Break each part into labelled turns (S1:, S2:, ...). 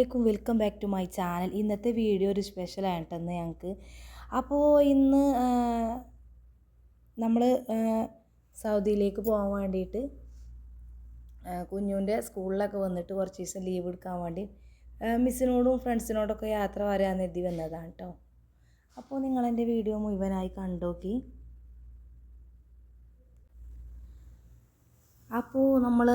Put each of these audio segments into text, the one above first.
S1: അസ്സലാമലൈക്കും welcome back to my channel. ഇന്നത്തെ video ഒരു സ്പെഷ്യൽ ആയിട്ടെന്ന് ഞങ്ങൾക്ക്. അപ്പോൾ ഇന്ന് നമ്മൾ സൗദിയിലേക്ക് പോകാൻ വേണ്ടിയിട്ട് കുഞ്ഞുൻ്റെ സ്കൂളിലൊക്കെ വന്നിട്ട് കുറച്ച് ദിവസം ലീവ് എടുക്കാൻ വേണ്ടി മിസ്സിനോടും ഫ്രണ്ട്സിനോടൊക്കെ യാത്ര വരാമെന്ന് എഴുതി വന്നതാണ് കേട്ടോ. അപ്പോൾ നിങ്ങളെൻ്റെ വീഡിയോ മുഴുവനായി കണ്ടോക്കി. അപ്പോൾ നമ്മൾ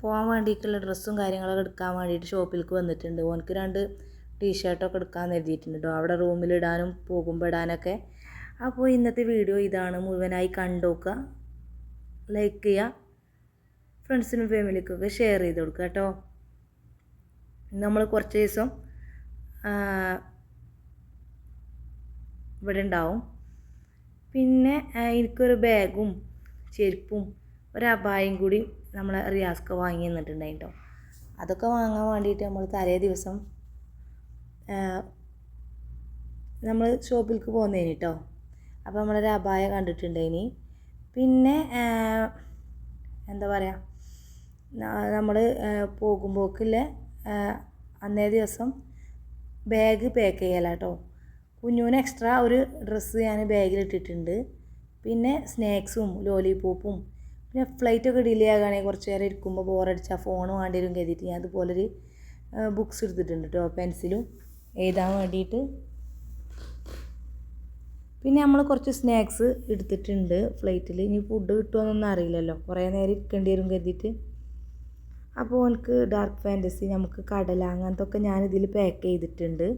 S1: പോകാൻ വേണ്ടിയിട്ടുള്ള ഡ്രസ്സും കാര്യങ്ങളൊക്കെ എടുക്കാൻ വേണ്ടിയിട്ട് ഷോപ്പിലേക്ക് വന്നിട്ടുണ്ട്. ഓനക്ക് 2 ടീഷർട്ടൊക്കെ എടുക്കാൻ എഴുതിയിട്ടുണ്ട് കേട്ടോ, അവിടെ റൂമിലിടാനും പോകുമ്പോൾ ഇടാനൊക്കെ. അപ്പോൾ ഇന്നത്തെ വീഡിയോ ഇതാണ്, മുഴുവനായി കണ്ടോക്കുക, ലൈക്ക് ചെയ്യുക, ഫ്രണ്ട്സിനും ഫാമിലിക്കൊക്കെ ഷെയർ ചെയ്ത് കൊടുക്കുക കേട്ടോ. നമ്മൾ കുറച്ച് ദിവസം ഇവിടെ ഉണ്ടാവും. പിന്നെ എനിക്കൊരു ബാഗും ചെരുപ്പും ഒരു അബായും കൂടി നമ്മൾ റിയാസ്ക്ക് വാങ്ങി തന്നിട്ടുണ്ടായിട്ടോ. അതൊക്കെ വാങ്ങാൻ വേണ്ടിയിട്ട് നമ്മൾ തലേ ദിവസം നമ്മൾ ഷോപ്പിലേക്ക് പോകുന്നതിന് കേട്ടോ. അപ്പോൾ നമ്മളൊരു അബായ കണ്ടിട്ടുണ്ടായിനി. പിന്നെ എന്താ പറയുക, നമ്മൾ പോകുമ്പോക്കില്ല അന്നേ ദിവസം ബാഗ് പാക്ക് ചെയ്യല കേട്ടോ. കുഞ്ഞുവിന് എക്സ്ട്രാ ഒരു ഡ്രസ്സ് ഞാൻ ബാഗിലിട്ടിട്ടുണ്ട്. പിന്നെ സ്നാക്സും ലോലിപോപ്പും, പിന്നെ ഫ്ലൈറ്റൊക്കെ ഡിലേ ആകുകയാണെങ്കിൽ കുറച്ച് നേരം ഇരിക്കുമ്പോൾ ബോറടിച്ചാൽ ഫോൺ വേണ്ടി വരും കരുതിയിട്ട് ഞാൻ അതുപോലൊരു ബുക്സ് എടുത്തിട്ടുണ്ട് കേട്ടോ, പെൻസിലും എഴുതാൻ വേണ്ടിയിട്ട്. പിന്നെ നമ്മൾ കുറച്ച് സ്നാക്സ് എടുത്തിട്ടുണ്ട് ഫ്ലൈറ്റിൽ. ഇനി ഫുഡ് കിട്ടുമോയെന്നൊന്നും അറിയില്ലല്ലോ, കുറേ നേരം ഇരിക്കേണ്ടി വരും കരുതിയിട്ട്. അപ്പോൾ എനിക്ക് ഡാർക്ക് ഫാൻറ്റസി, നമുക്ക് കടല, അങ്ങനത്തെ ഒക്കെ ഞാനിതിൽ പാക്ക് ചെയ്തിട്ടുണ്ട്.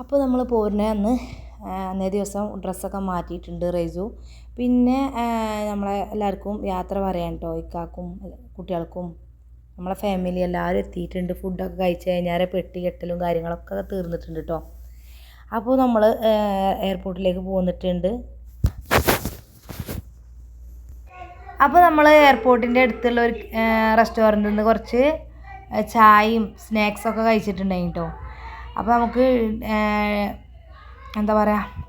S1: അപ്പോൾ നമ്മൾ പോരുന്ന അന്നേ ദിവസം ഡ്രസ്സൊക്കെ മാറ്റിയിട്ടുണ്ട് റൈസു. പിന്നെ നമ്മളെ എല്ലാവർക്കും യാത്ര പറയാൻ കേട്ടോ, ഇക്കാക്കും കുട്ടികൾക്കും നമ്മളെ ഫാമിലി എല്ലാവരും എത്തിയിട്ടുണ്ട്. ഫുഡൊക്കെ കഴിച്ച് കഴിഞ്ഞാൽ പെട്ടി കെട്ടലും കാര്യങ്ങളൊക്കെ തീർന്നിട്ടുണ്ട് കേട്ടോ. അപ്പോൾ നമ്മൾ എയർപോർട്ടിലേക്ക് പോന്നിട്ടുണ്ട്. അപ്പോൾ നമ്മൾ എയർപോർട്ടിൻ്റെ അടുത്തുള്ള ഒരു റെസ്റ്റോറൻറ്റിൽ നിന്ന് കുറച്ച് ചായയും സ്നാക്സൊക്കെ കഴിച്ചിട്ടുണ്ടായി കേട്ടോ. അപ്പോൾ നമുക്ക് എന്താ പറയുക,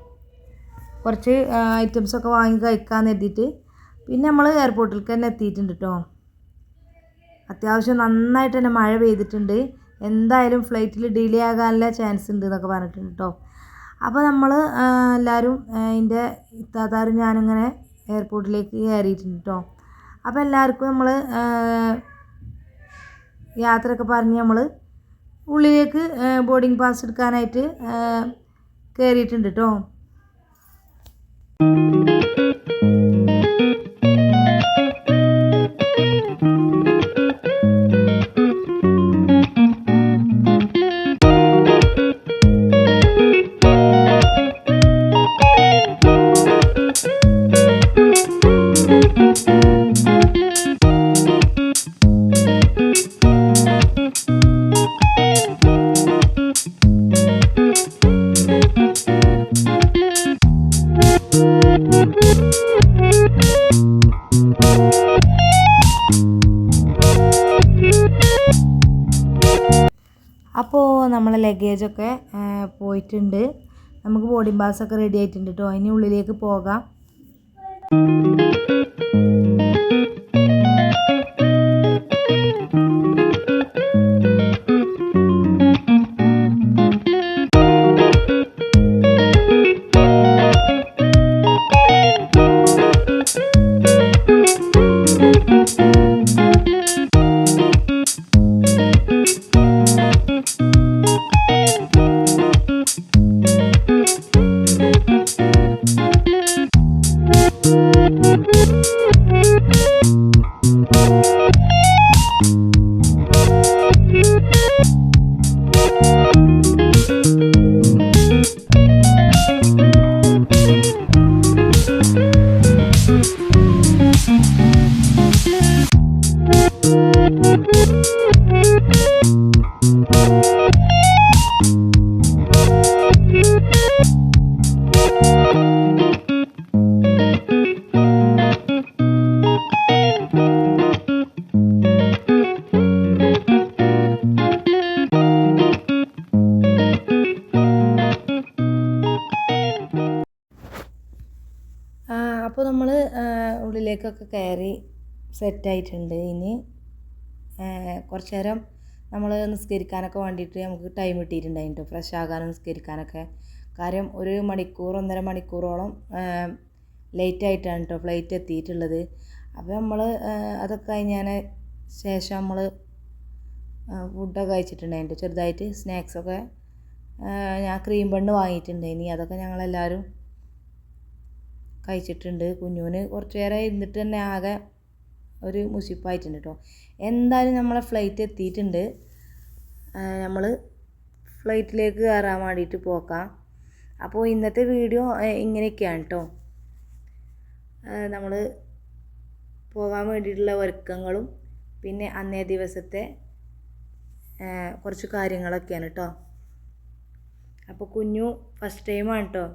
S1: കുറച്ച് ഐറ്റംസൊക്കെ വാങ്ങി കഴിക്കാമെന്ന് എഴുതിയിട്ട് പിന്നെ നമ്മൾ എയർപോർട്ടിലേക്ക് തന്നെ എത്തിയിട്ടുണ്ട് കേട്ടോ. അത്യാവശ്യം നന്നായിട്ട് തന്നെ മഴ പെയ്തിട്ടുണ്ട്. എന്തായാലും ഫ്ലൈറ്റിൽ ഡിലേ ആകാനുള്ള ചാൻസ് ഉണ്ട് എന്നൊക്കെ പറഞ്ഞിട്ടുണ്ട് കേട്ടോ. അപ്പോൾ നമ്മൾ എല്ലാവരും എൻ്റെ ഇത്താത്താരും ഞാനിങ്ങനെ എയർപോർട്ടിലേക്ക് കയറിയിട്ടുണ്ട് കേട്ടോ. അപ്പോൾ എല്ലാവർക്കും നമ്മൾ യാത്രയൊക്കെ പറഞ്ഞ് നമ്മൾ ഉള്ളിലേക്ക് ബോർഡിംഗ് പാസ് എടുക്കാനായിട്ട് കയറിയിട്ടുണ്ട് കേട്ടോ. അപ്പോൾ നമ്മളെ ലഗേജൊക്കെ പോയിട്ടുണ്ട്. നമുക്ക് ബോർഡിംഗ് പാസ്സൊക്കെ റെഡി ആയിട്ടുണ്ട് കേട്ടോ. അതിന് ഉള്ളിലേക്ക് പോകാം. അപ്പോൾ നമ്മൾ ഉള്ളിലേക്കൊക്കെ കയറി സെറ്റായിട്ടുണ്ട്. ഇനി കുറച്ച് നേരം നമ്മൾ നിസ്കരിക്കാനൊക്കെ വേണ്ടിയിട്ട് നമുക്ക് ടൈം കിട്ടിയിട്ടുണ്ടായിരുന്നു, ഫ്രഷ് ആകാനും നിസ്കരിക്കാനൊക്കെ. കാര്യം 1 മണിക്കൂർ 1.5 മണിക്കൂറോളം ലേറ്റായിട്ടാണ് കേട്ടോ ഫ്ലൈറ്റ് എത്തിയിട്ടുള്ളത്. അപ്പോൾ നമ്മൾ അതൊക്കെ കഴിഞ്ഞതിന് ശേഷം നമ്മൾ ഫുഡൊക്കെ കഴിച്ചിട്ടുണ്ടായിരുന്നു, ചെറുതായിട്ട് സ്നാക്സൊക്കെ. ഞാൻ ക്രീം ബണ്ണ് വാങ്ങിയിട്ടുണ്ടായിനി, അതൊക്കെ ഞങ്ങളെല്ലാവരും കഴിച്ചിട്ടുണ്ട്. കുഞ്ഞുവിന് കുറച്ച് നേരം ഇരുന്നിട്ട് തന്നെ ആകെ ഒരു മുഷിപ്പായിട്ടുണ്ട് കേട്ടോ. എന്തായാലും നമ്മളെ ഫ്ലൈറ്റ് എത്തിയിട്ടുണ്ട്. നമ്മൾ ഫ്ലൈറ്റിലേക്ക് കയറാൻ വേണ്ടിയിട്ട് പോക്കാം. അപ്പോൾ ഇന്നത്തെ വീഡിയോ ഇങ്ങനെയൊക്കെയാണ് കേട്ടോ. നമ്മൾ പോകാൻ വേണ്ടിയിട്ടുള്ള ഒരുക്കങ്ങളും പിന്നെ അന്നേ ദിവസത്തെ കുറച്ച് കാര്യങ്ങളൊക്കെയാണ് കേട്ടോ. അപ്പോൾ കുഞ്ഞു ഫസ്റ്റ് ടൈമാണ് കേട്ടോ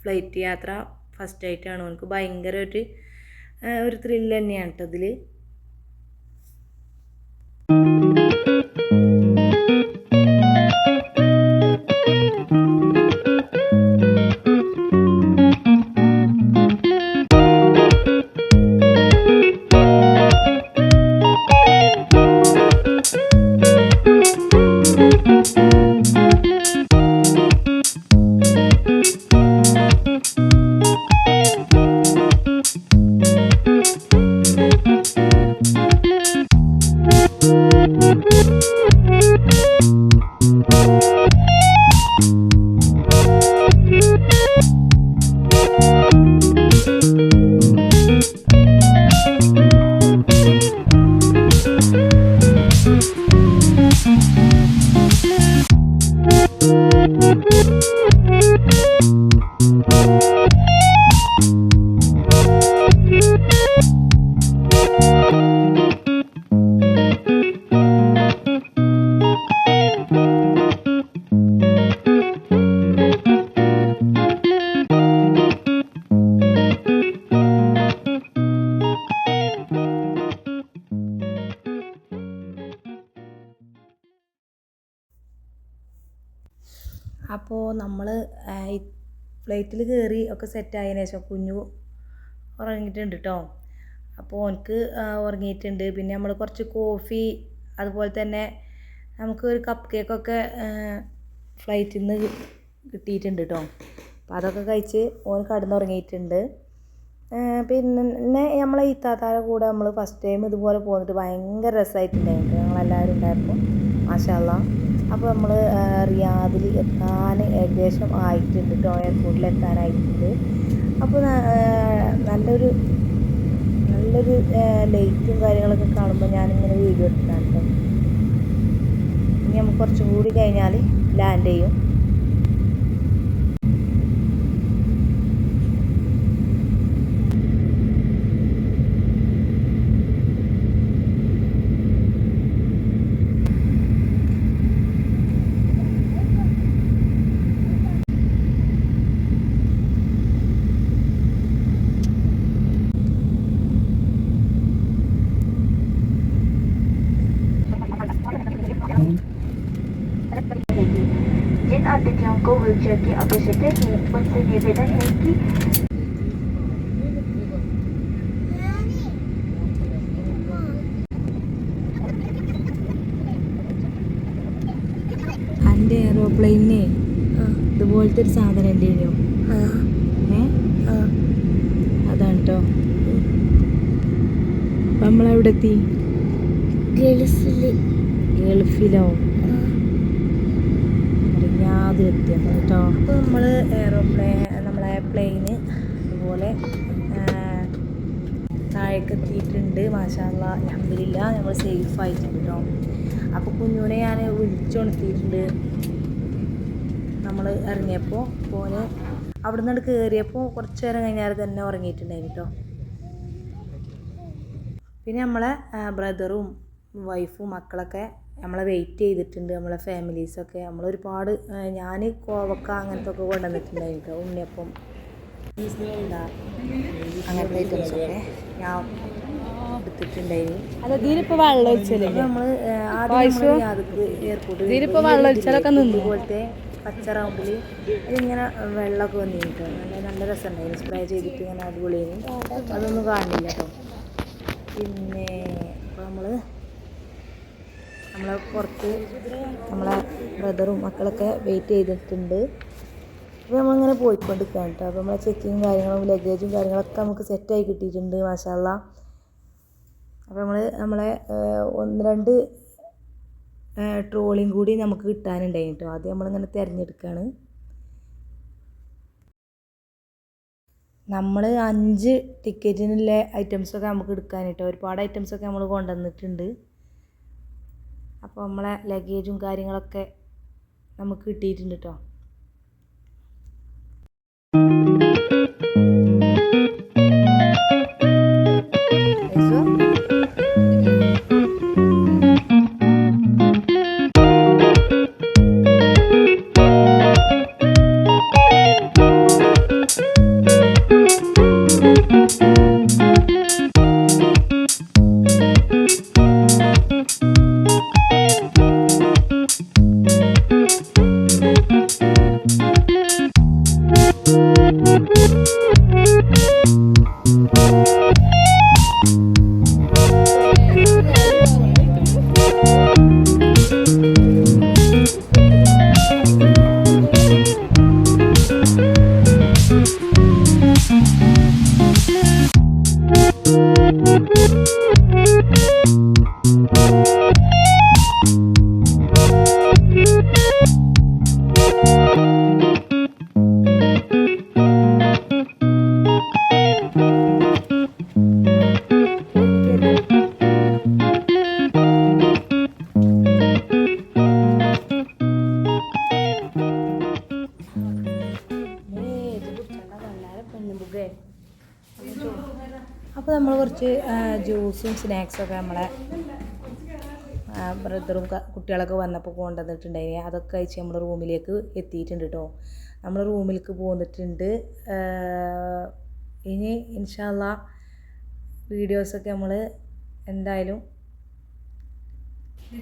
S1: ഫ്ലൈറ്റ് യാത്ര, ഫസ്റ്റായിട്ടാണ്. അവനക്ക് ഭയങ്കര ഒരു ത്രില്ല് തന്നെയാണ് കേട്ടോ ഇതിൽ. അപ്പോൾ നമ്മൾ ഫ്ലൈറ്റിൽ കയറി ഒക്കെ സെറ്റായതിനു ശേഷം കുഞ്ഞു ഉറങ്ങിയിട്ടുണ്ട് കേട്ടോ. അപ്പോൾ ഓനക്ക് ഉറങ്ങിയിട്ടുണ്ട്. പിന്നെ നമ്മൾ കുറച്ച് കോഫി, അതുപോലെ തന്നെ നമുക്ക് ഒരു കപ്പ് കേക്കൊക്കെ ഫ്ലൈറ്റിൽ നിന്ന് കിട്ടിയിട്ടുണ്ട് കേട്ടോ. അപ്പോൾ അതൊക്കെ കഴിച്ച് ഓൻ കിടന്നുറങ്ങിയിട്ടുണ്ട്. പിന്നെ നമ്മളെ ഇത്താത്താരെ കൂടെ നമ്മൾ ഫസ്റ്റ് ടൈം ഇതുപോലെ പോന്നിട്ട് ഭയങ്കര രസമായിട്ടുണ്ടായിരുന്നു ഞങ്ങളെല്ലാവരും ഉണ്ടായപ്പോൾ, മാഷാ അല്ലാഹ്. അപ്പോൾ നമ്മൾ റിയാദിൽ എത്താൻ ഏകദേശം ആയിട്ടുണ്ട് കേട്ടോ, എയർപോർട്ടിൽ എത്താനായിട്ടുണ്ട്. അപ്പോൾ നല്ലൊരു ലൈറ്റും കാര്യങ്ങളൊക്കെ കാണുമ്പോൾ ഞാനിങ്ങനെ വീഡിയോ എടുത്തിട്ടാണ് കേട്ടോ. ഇനി നമുക്ക് കുറച്ചും കൂടി കഴിഞ്ഞാൽ ലാൻഡ് ചെയ്യും.
S2: अतिथियों को व्हीलचेयर की आवश्यकता है। उनसे निवेदन है कि
S1: എൻ്റെ എയറോപ്ലെയിനെ ഇതുപോലത്തെ ഒരു സാധനം ഉണ്ടല്ലോ. അതാണ് കേട്ടോ. അപ്പം നമ്മളെവിടെ എത്തി? ഗൾഫിലോ? അറിയാതെ എത്തിയ കേട്ടോ. അപ്പോൾ നമ്മൾ നമ്മളെ പ്ലെയിന് അതുപോലെ താഴേക്ക് എത്തിയിട്ടുണ്ട്. മാഷാ അല്ലാഹ് അൽഹംദുലില്ലാ നമ്മൾ സേഫ് ആയിട്ടുണ്ട് കേട്ടോ. അപ്പോൾ കുഞ്ഞുനെ ഞാൻ വിളിച്ചുണർത്തിയിട്ടുണ്ട്. നമ്മൾ ഇറങ്ങിയപ്പോൾ പോന് അവിടെ നിന്ന് കയറിയപ്പോൾ കുറച്ച് നേരം കഴിഞ്ഞാൽ തന്നെ ഉറങ്ങിയിട്ടുണ്ടായിരുന്നു കേട്ടോ. പിന്നെ നമ്മളെ ബ്രദറും വൈഫും മക്കളൊക്കെ നമ്മളെ വെയിറ്റ് ചെയ്തിട്ടുണ്ട്. നമ്മളെ ഫാമിലീസൊക്കെ നമ്മളൊരുപാട് ഞാൻ കോവക്ക അങ്ങനത്തെ ഒക്കെ കൊണ്ടുവന്നിട്ടുണ്ടായിരുന്നു കേട്ടോ. ഉണ്ണിയപ്പം അങ്ങനത്തെ ഐറ്റംസൊക്കെ ഞാൻ എടുത്തിട്ടുണ്ടായിരുന്നു.
S3: അല്ല ഇതിലിപ്പോൾ വെള്ളം ഒഴിച്ചല്ലേ
S1: നമ്മൾ ആദ്യം എയർപോർട്ടിൽ ഇതുപോലത്തെ പച്ച റൗണ്ടിൽ ഇതിങ്ങനെ വെള്ളമൊക്കെ വന്നിട്ട് നല്ല രസമുണ്ടായിരുന്നു. സ്പ്രേ ചെയ്തിട്ട് ഇങ്ങനെ അടിപൊളിയായിരുന്നു. അതൊന്നും കാണില്ല കേട്ടോ. പിന്നെ ഇപ്പോൾ നമ്മളെ പുറത്ത് നമ്മളെ ബ്രദറും മക്കളൊക്കെ വെയിറ്റ് ചെയ്തിട്ടുണ്ട്. അപ്പോൾ നമ്മളിങ്ങനെ പോയിക്കൊണ്ടിരിക്കുകയാണ് കേട്ടോ. അപ്പോൾ നമ്മളെ ചെക്കിങ്ങും കാര്യങ്ങളും ലഗേജും കാര്യങ്ങളൊക്കെ നമുക്ക് സെറ്റായി കിട്ടിയിട്ടുണ്ട്. മാഷാ അല്ലാഹ്. അപ്പോൾ നമ്മളെ 1-2 ട്രോളിയും കൂടി നമുക്ക് കിട്ടാനുണ്ടായി കേട്ടോ. അത് നമ്മളിങ്ങനെ തിരഞ്ഞെടുക്കുകയാണ്. നമ്മൾ 5 ടിക്കറ്റിനുള്ള ഐറ്റംസൊക്കെ നമുക്ക് എടുക്കാൻ കേട്ടോ. ഒരുപാട് ഐറ്റംസൊക്കെ നമ്മൾ കൊണ്ടുവന്നിട്ടുണ്ട്. അപ്പോൾ നമ്മളെ ലഗേജും കാര്യങ്ങളൊക്കെ നമുക്ക് കിട്ടിയിട്ടുണ്ട് കേട്ടോ. അപ്പോൾ നമ്മൾ കുറച്ച് ജ്യൂസും സ്നാക്സൊക്കെ നമ്മളെ ബ്രദറും കുട്ടികളൊക്കെ വന്നപ്പോൾ കൊണ്ടുവന്നിട്ടുണ്ടായി. അതൊക്കെ കഴിച്ച് നമ്മൾ റൂമിലേക്ക് എത്തിയിട്ടുണ്ട് കേട്ടോ. നമ്മൾ റൂമിലേക്ക് പോന്നിട്ടുണ്ട്. ഇനി ഇൻഷാ അല്ലാഹ് വീഡിയോസൊക്കെ നമ്മൾ എന്തായാലും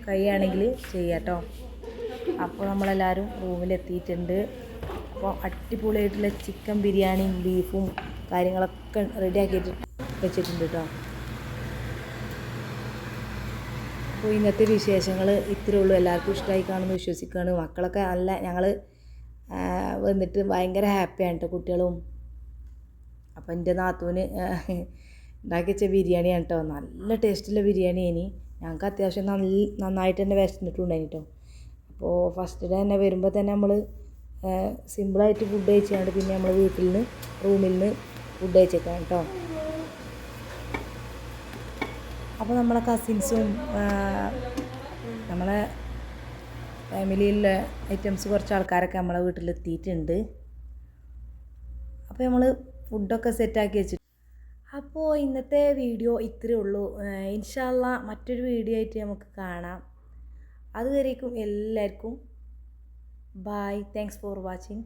S1: കഴിയുകയാണെങ്കിൽ ചെയ്യാം കേട്ടോ. അപ്പോൾ നമ്മളെല്ലാവരും റൂമിലെത്തിയിട്ടുണ്ട്. അപ്പോൾ അടിപൊളിയായിട്ടുള്ള ചിക്കൻ ബിരിയാണിയും ബീഫും കാര്യങ്ങളൊക്കെ റെഡിയാക്കിയിട്ട് വെച്ചിട്ടുണ്ട് കേട്ടോ. അപ്പോൾ ഇന്നത്തെ വിശേഷങ്ങൾ ഇത്രയേ ഉള്ളൂ. എല്ലാവർക്കും ഇഷ്ടമായി കാണുമെന്ന് വിശ്വസിക്കുകയാണ്. മക്കളൊക്കെ നല്ല ഞങ്ങൾ വന്നിട്ട് ഭയങ്കര ഹാപ്പിയാണ് കേട്ടോ കുട്ടികളും. അപ്പോൾ എൻ്റെ നാത്തൂന് ഉണ്ടാക്കി വെച്ച ബിരിയാണിയാണ് കേട്ടോ. നല്ല ടേസ്റ്റുള്ള ബിരിയാണി. ഇനി ഞങ്ങൾക്ക് അത്യാവശ്യം നന്നായിട്ട് തന്നെ വിശന്നിട്ടുണ്ടായി കേട്ടോ. അപ്പോൾ ഫസ്റ്റ് ഡേ തന്നെ വരുമ്പോൾ തന്നെ നമ്മൾ സിമ്പിളായിട്ട് ഫുഡ് കഴിച്ചാണ്ട് പിന്നെ നമ്മൾ വീട്ടിൽ നിന്ന് റൂമിൽ നിന്ന് ഫുഡ് കഴിച്ചേക്കാം കേട്ടോ. അപ്പോൾ നമ്മളെ കസിൻസും നമ്മളെ ഫാമിലിയിലെ ഐറ്റംസ് കുറച്ച് ആൾക്കാരൊക്കെ നമ്മളെ വീട്ടിലെത്തിയിട്ടുണ്ട്. അപ്പോൾ നമ്മൾ ഫുഡൊക്കെ സെറ്റാക്കി വെച്ചിട്ട് അപ്പോൾ ഇന്നത്തെ വീഡിയോ ഇത്രയേ ഉള്ളൂ. ഇൻഷാ അല്ലാഹ് മറ്റൊരു വീഡിയോ ആയിട്ട് നമുക്ക് കാണാം. അതുവരേക്കും എല്ലാവർക്കും ബൈ. Thanks for watching.